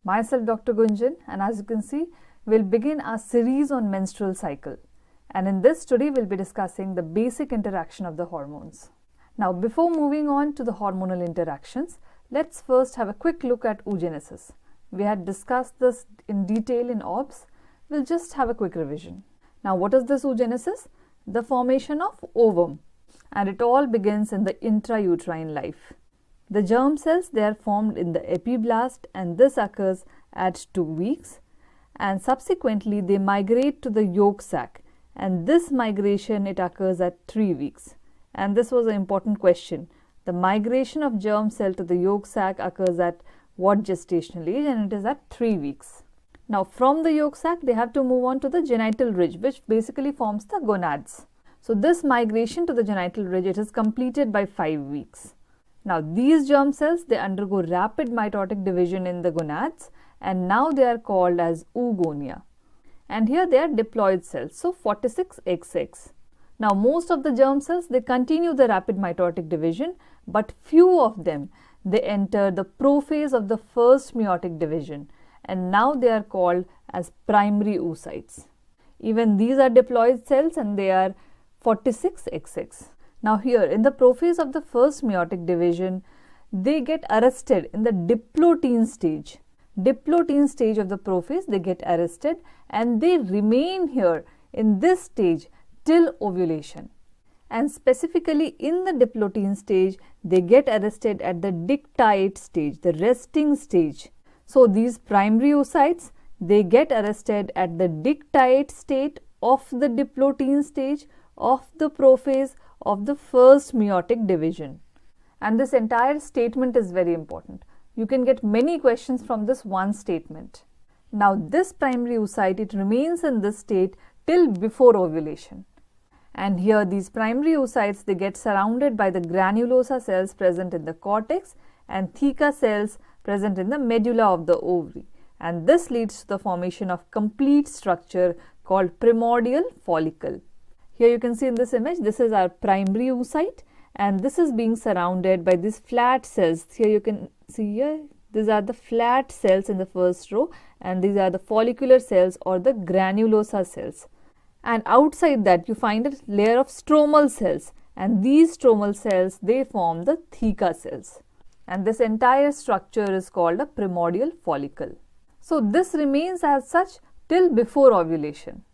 Myself Dr. Gunjan, and as you can see, we'll begin our series on menstrual cycle. And in this today we'll be discussing the basic interaction of the hormones. Now before moving on to the hormonal interactions, let's first have a quick look at oogenesis. We had discussed this in detail in OBS. We'll just have a quick revision. Now what is this oogenesis? The formation of ovum, and it all begins in the intrauterine life. The germ cells, they are formed in the epiblast, and this occurs at 2 weeks, and subsequently they migrate to the yolk sac, and this migration it occurs at 3 weeks. And this was an important question. The migration of germ cell to the yolk sac occurs at what gestational age? And it is at 3 weeks. Now from the yolk sac they have to move on to the genital ridge, which basically forms the gonads. So this migration to the genital ridge, it is completed by 5 weeks. Now these germ cells, they undergo rapid mitotic division in the gonads, and now they are called as Oogonia. And here they are diploid cells, so 46XX. Now most of the germ cells, they continue the rapid mitotic division, but few of them, they enter the prophase of the first meiotic division, and now they are called as primary oocytes. Even these are diploid cells and they are 46XX. Now here in the prophase of the first meiotic division, they get arrested in the diplotene stage. Diplotene stage of the prophase, they get arrested and they remain here in this stage till ovulation. And specifically in the diplotene stage, they get arrested at the dictate stage, the resting stage. So these primary oocytes, they get arrested at the dictate state of the diplotene stage of the prophase of the first meiotic division. And this entire statement is very important. You can get many questions from this one statement. Now this primary oocyte, it remains in this state till before ovulation. And here these primary oocytes, they get surrounded by the granulosa cells present in the cortex and theca cells present in the medulla of the ovary. And this leads to the formation of complete structure called primordial follicle. Here you can see in this image, this is our primary oocyte, and this is being surrounded by these flat cells. Here you can see here, these are the flat cells in the first row, and these are the follicular cells or the granulosa cells. And outside that you find a layer of stromal cells, and these stromal cells, they form the theca cells. And this entire structure is called a primordial follicle. So this remains as such till before ovulation.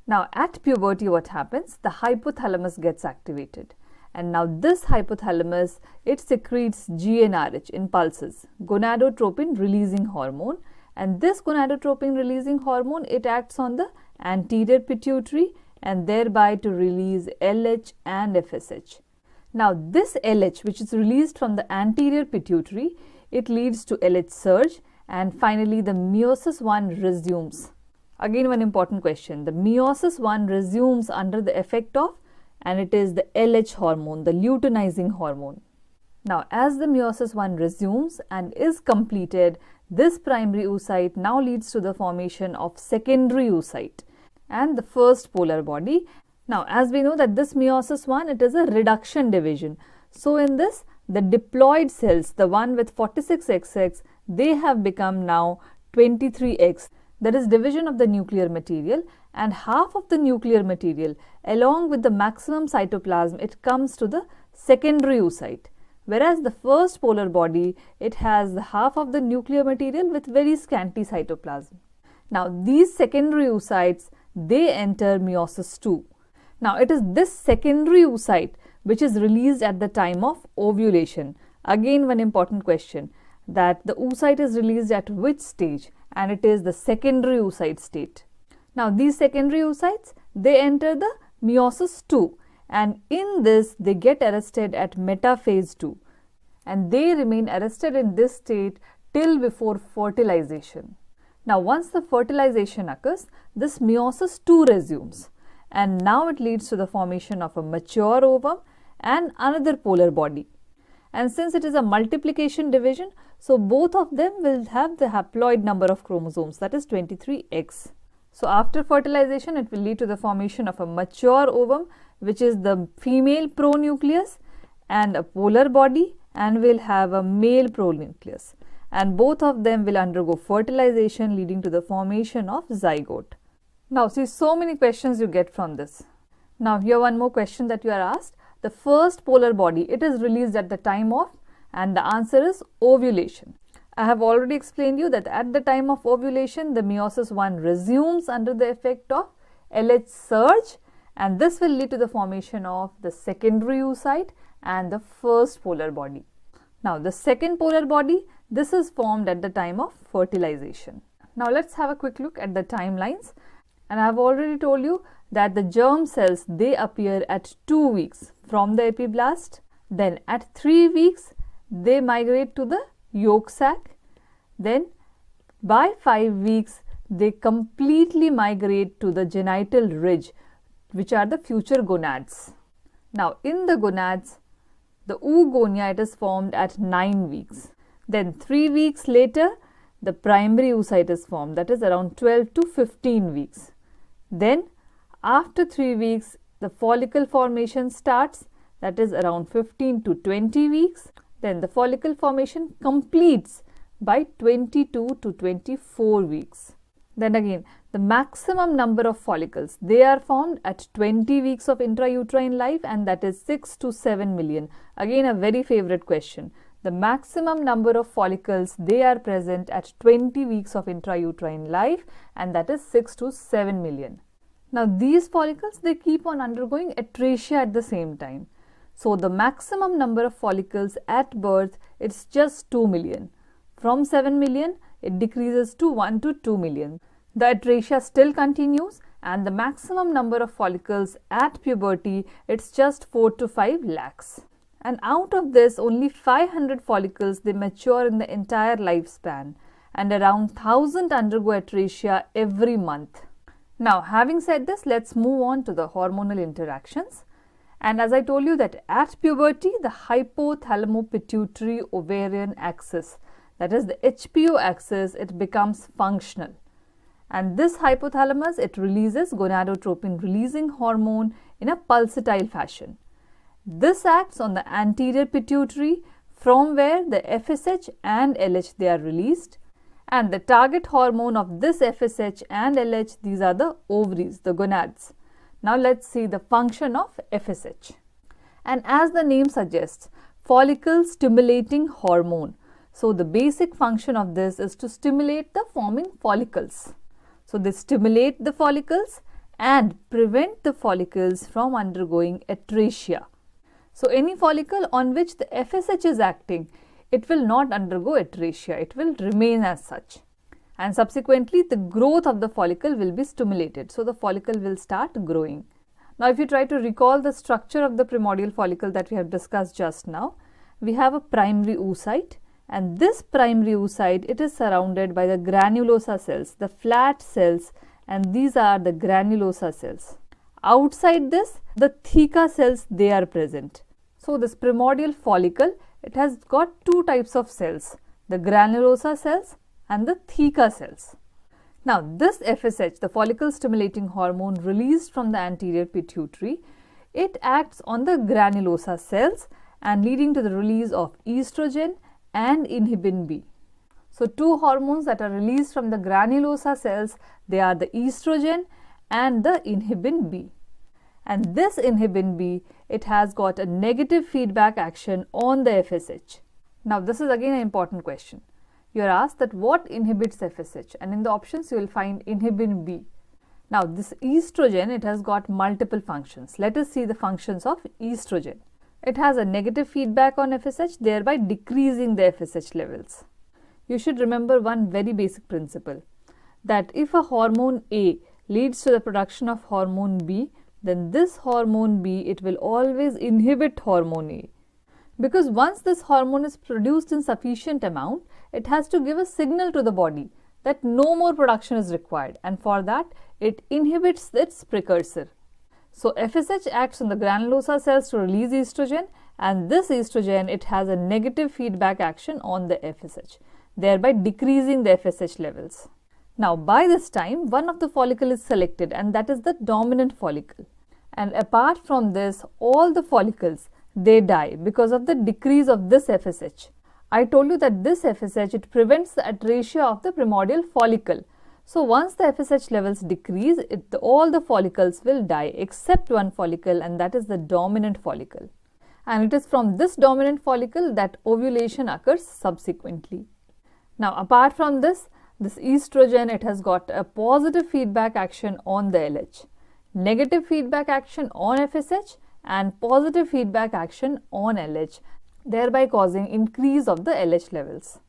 Now at puberty what happens? The hypothalamus gets activated, and now this hypothalamus, it secretes GnRH, impulses, gonadotropin releasing hormone, and this gonadotropin releasing hormone, it acts on the anterior pituitary and thereby to release LH and FSH. Now this LH, which is released from the anterior pituitary, it leads to LH surge, and finally the Meiosis I resumes. Again one important question, the Meiosis I resumes under the effect of, and it is the LH hormone, the luteinizing hormone. Now as the Meiosis I resumes and is completed, this primary oocyte now leads to the formation of secondary oocyte and the first polar body. Now as we know that this Meiosis I, it is a reduction division. So in this, the diploid cells, the one with 46XX, they have become now 23X. That is division of the nuclear material, and half of the nuclear material along with the maximum cytoplasm, it comes to the secondary oocyte. Whereas the first polar body, it has the half of the nuclear material with very scanty cytoplasm. Now these secondary oocytes, they enter meiosis II. Now it is this secondary oocyte which is released at the time of ovulation. Again one important question, that the oocyte is released at which stage? And it is the secondary oocyte state. Now these secondary oocytes, they enter the meiosis II, and in this they get arrested at metaphase II, and they remain arrested in this state till before fertilization. Now once the fertilization occurs, this meiosis II resumes, and now it leads to the formation of a mature ovum and another polar body. And since it is a multiplication division, so both of them will have the haploid number of chromosomes, that is 23X. So after fertilization, it will lead to the formation of a mature ovum, which is the female pronucleus, and a polar body and will have a male pronucleus, and both of them will undergo fertilization leading to the formation of zygote. Now see, so many questions you get from this. Now here one more question that you are asked. The first polar body, it is released at the time of, and the answer is ovulation. I have already explained you that at the time of ovulation, the Meiosis I resumes under the effect of LH surge, and this will lead to the formation of the secondary oocyte and the first polar body. Now the second polar body, this is formed at the time of fertilization. Now let's have a quick look at the timelines. And I have already told you that the germ cells, they appear at 2 weeks from the epiblast. Then at 3 weeks, they migrate to the yolk sac. Then by 5 weeks, they completely migrate to the genital ridge, which are the future gonads. Now in the gonads, the Oogonia, it is formed at 9 weeks. Then 3 weeks later, the primary oocyte is formed, that is around 12 to 15 weeks. Then after 3 weeks, the follicle formation starts, that is around 15 to 20 weeks. Then the follicle formation completes by 22 to 24 weeks. Then again, the maximum number of follicles, they are formed at 20 weeks of intrauterine life, and that is 6 to 7 million. Again, a very favorite question. The maximum number of follicles, they are present at 20 weeks of intrauterine life, and that is 6 to 7 million. Now these follicles, they keep on undergoing atresia at the same time. So the maximum number of follicles at birth, it's just 2 million. From 7 million, it decreases to 1 to 2 million. The atresia still continues, and the maximum number of follicles at puberty, it's just 4 to 5 lakhs. And out of this, only 500 follicles, they mature in the entire lifespan, and around 1000 undergo atresia every month. Now having said this, let's move on to the hormonal interactions. And as I told you that at puberty, the hypothalamo-pituitary ovarian axis, that is the HPO axis, it becomes functional. And this hypothalamus, it releases gonadotropin releasing hormone in a pulsatile fashion. This acts on the anterior pituitary, from where the FSH and LH, they are released. And the target hormone of this FSH and LH, these are the ovaries, the gonads. Now let's see the function of FSH. And as the name suggests, follicle stimulating hormone. So the basic function of this is to stimulate the forming follicles. So they stimulate the follicles and prevent the follicles from undergoing atresia. So any follicle on which the FSH is acting, it will not undergo atresia, it will remain as such. And subsequently, the growth of the follicle will be stimulated. So the follicle will start growing. Now if you try to recall the structure of the primordial follicle that we have discussed just now, we have a primary oocyte, and this primary oocyte, it is surrounded by the granulosa cells, the flat cells, and these are the granulosa cells. Outside this, the theca cells, they are present. So this primordial follicle, it has got two types of cells, the granulosa cells and the theca cells. Now this FSH, the follicle stimulating hormone released from the anterior pituitary, it acts on the granulosa cells and leading to the release of estrogen and inhibin B. So two hormones that are released from the granulosa cells, they are the estrogen and the inhibin B. And this inhibin B, it has got a negative feedback action on the FSH. Now this is again an important question. You are asked that what inhibits FSH, and in the options you will find inhibin B. Now this estrogen, it has got multiple functions. Let us see the functions of estrogen. It has a negative feedback on FSH, thereby decreasing the FSH levels. You should remember one very basic principle, that if a hormone A leads to the production of hormone B, then this hormone B, it will always inhibit hormone A. Because once this hormone is produced in sufficient amount, it has to give a signal to the body that no more production is required, and for that it inhibits its precursor. So FSH acts on the granulosa cells to release estrogen, and this estrogen, it has a negative feedback action on the FSH, thereby decreasing the FSH levels. Now by this time, one of the follicle is selected, and that is the dominant follicle. And apart from this, all the follicles, they die because of the decrease of this FSH. I told you that this FSH, it prevents the atresia of the primordial follicle. So once the FSH levels decrease, all the follicles will die except one follicle, and that is the dominant follicle. And it is from this dominant follicle that ovulation occurs subsequently. Now apart from this estrogen, it has got a positive feedback action on the LH, negative feedback action on FSH, and positive feedback action on LH, thereby causing increase of the LH levels.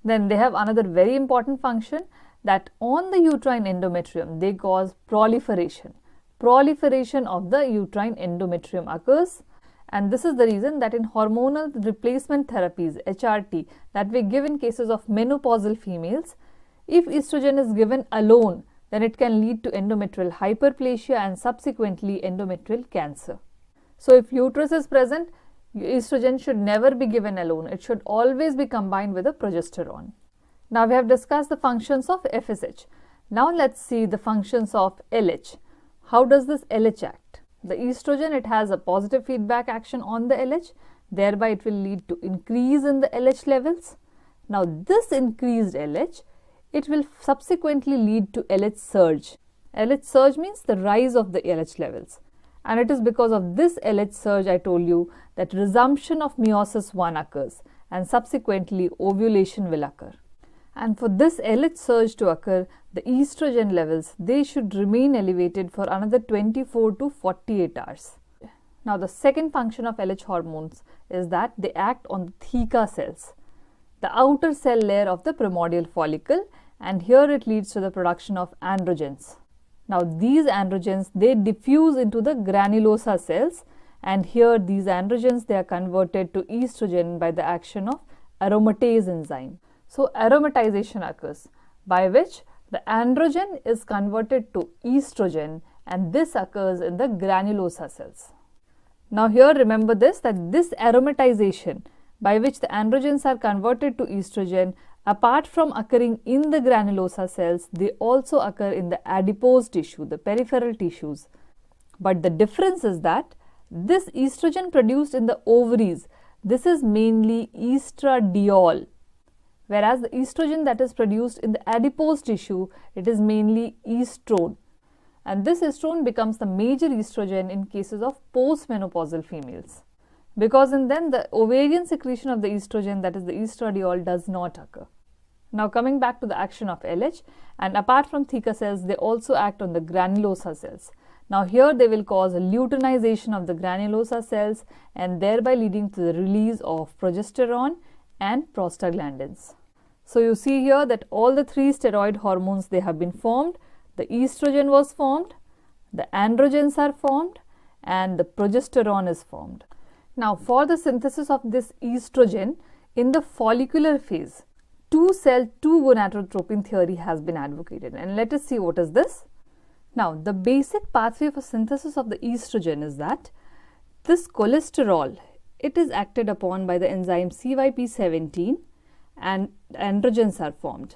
Then they have another very important function, that on the uterine endometrium they cause proliferation. Proliferation of the uterine endometrium occurs, and this is the reason that in hormonal replacement therapies, HRT, that we give in cases of menopausal females, if estrogen is given alone, then it can lead to endometrial hyperplasia and subsequently endometrial cancer. So if uterus is present, estrogen should never be given alone. It should always be combined with a progesterone. Now we have discussed the functions of FSH. Now let's see the functions of LH. How does this LH act? The estrogen, it has a positive feedback action on the LH, thereby it will lead to increase in the LH levels. Now this increased LH, it will subsequently lead to LH surge. LH surge means the rise of the LH levels. And it is because of this LH surge, I told you, that resumption of Meiosis I occurs, and subsequently ovulation will occur. And for this LH surge to occur, the estrogen levels, they should remain elevated for another 24 to 48 hours. Now the second function of LH hormones is that they act on the theca cells, the outer cell layer of the primordial follicle, and here it leads to the production of androgens. Now these androgens, they diffuse into the granulosa cells, and here these androgens, they are converted to estrogen by the action of aromatase enzyme. So aromatization occurs, by which the androgen is converted to estrogen, and this occurs in the granulosa cells. Now here remember this, that this aromatization by which the androgens are converted to estrogen, apart from occurring in the granulosa cells, they also occur in the adipose tissue, the peripheral tissues. But the difference is that this estrogen produced in the ovaries, this is mainly estradiol, whereas the estrogen that is produced in the adipose tissue, it is mainly estrone. And this estrone becomes the major estrogen in cases of postmenopausal females, because in them the ovarian secretion of the estrogen, that is the estradiol, does not occur. Now coming back to the action of LH, and apart from theca cells, they also act on the granulosa cells. Now here they will cause a luteinization of the granulosa cells, and thereby leading to the release of progesterone and prostaglandins. So you see here that all the three steroid hormones, they have been formed. The estrogen was formed, the androgens are formed, and the progesterone is formed. Now for the synthesis of this estrogen in the follicular phase, two-cell, two-gonadotropin theory has been advocated, and let us see what is this. Now the basic pathway for synthesis of the estrogen is that this cholesterol, it is acted upon by the enzyme CYP17, and androgens are formed.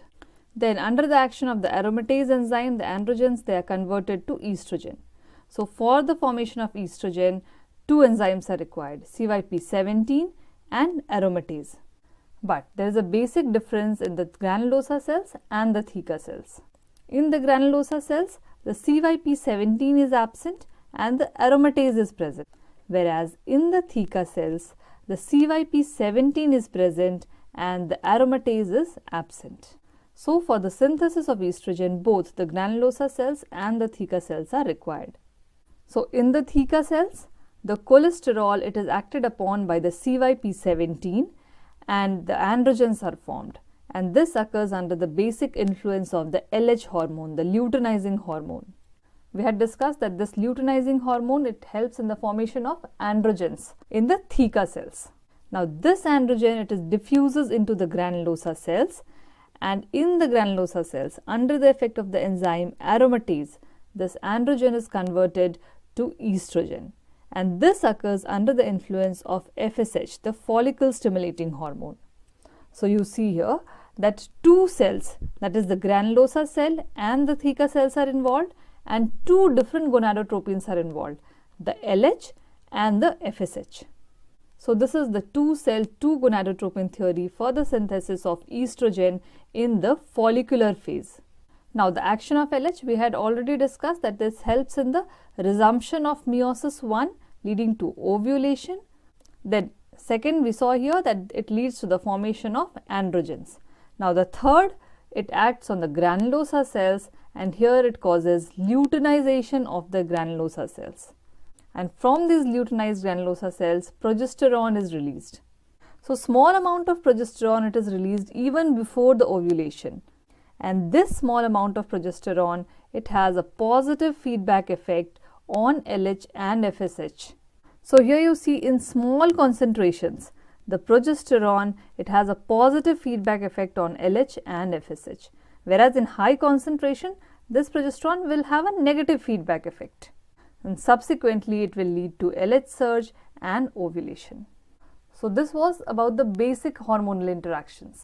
Then under the action of the aromatase enzyme, the androgens, they are converted to estrogen. So for the formation of estrogen, two enzymes are required, CYP17 and aromatase. But there is a basic difference in the granulosa cells and the theca cells. In the granulosa cells, the CYP17 is absent and the aromatase is present, whereas in the theca cells, the CYP17 is present and the aromatase is absent. So for the synthesis of estrogen, both the granulosa cells and the theca cells are required. So in the theca cells, the cholesterol, it is acted upon by the CYP17 and the androgens are formed, and this occurs under the basic influence of the LH hormone, the luteinizing hormone. We had discussed that this luteinizing hormone, it helps in the formation of androgens in the theca cells. Now this androgen, it is diffuses into the granulosa cells, and in the granulosa cells, under the effect of the enzyme aromatase, this androgen is converted to estrogen, and this occurs under the influence of FSH, the follicle stimulating hormone. So you see here that two cells, that is the granulosa cell and the theca cells, are involved, and two different gonadotropins are involved, the LH and the FSH. So this is the two-cell, two-gonadotropin theory for the synthesis of estrogen in the follicular phase. Now the action of LH, we had already discussed that this helps in the resumption of meiosis I, leading to ovulation. Then second, we saw here that it leads to the formation of androgens. Now the third, it acts on the granulosa cells, and here it causes luteinization of the granulosa cells. And from these luteinized granulosa cells, progesterone is released. So small amount of progesterone, it is released even before the ovulation. And this small amount of progesterone, it has a positive feedback effect on LH and FSH. So here you see in small concentrations, the progesterone, it has a positive feedback effect on LH and FSH. Whereas in high concentration, this progesterone will have a negative feedback effect. And subsequently, it will lead to LH surge and ovulation. So this was about the basic hormonal interactions.